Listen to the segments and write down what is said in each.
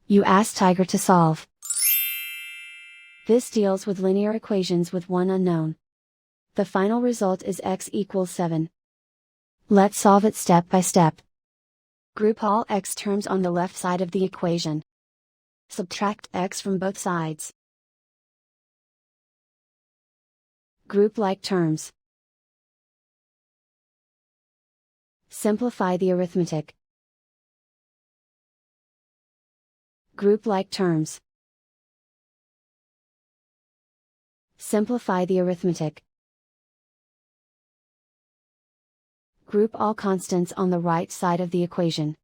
You ask Tiger to solve. This deals with linear equations with one unknown. The final result is x equals 7. Let's solve it step by step. Group all x terms on the left side of the equation. Subtract x from both sides. Group like terms. Simplify the arithmetic. Group like terms. Simplify the arithmetic. Group all constants on the right side of the equation.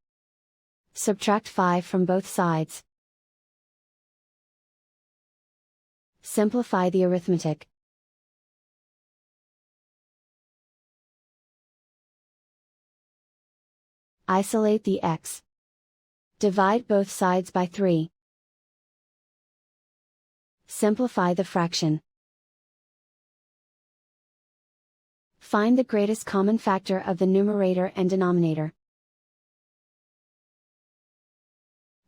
Subtract 5 from both sides. Simplify the arithmetic. Isolate the x. Divide both sides by 3. Simplify the fraction. Find the greatest common factor of the numerator and denominator.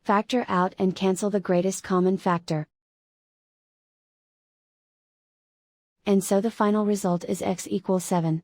Factor out and cancel the greatest common factor. And so the final result is x equals 7.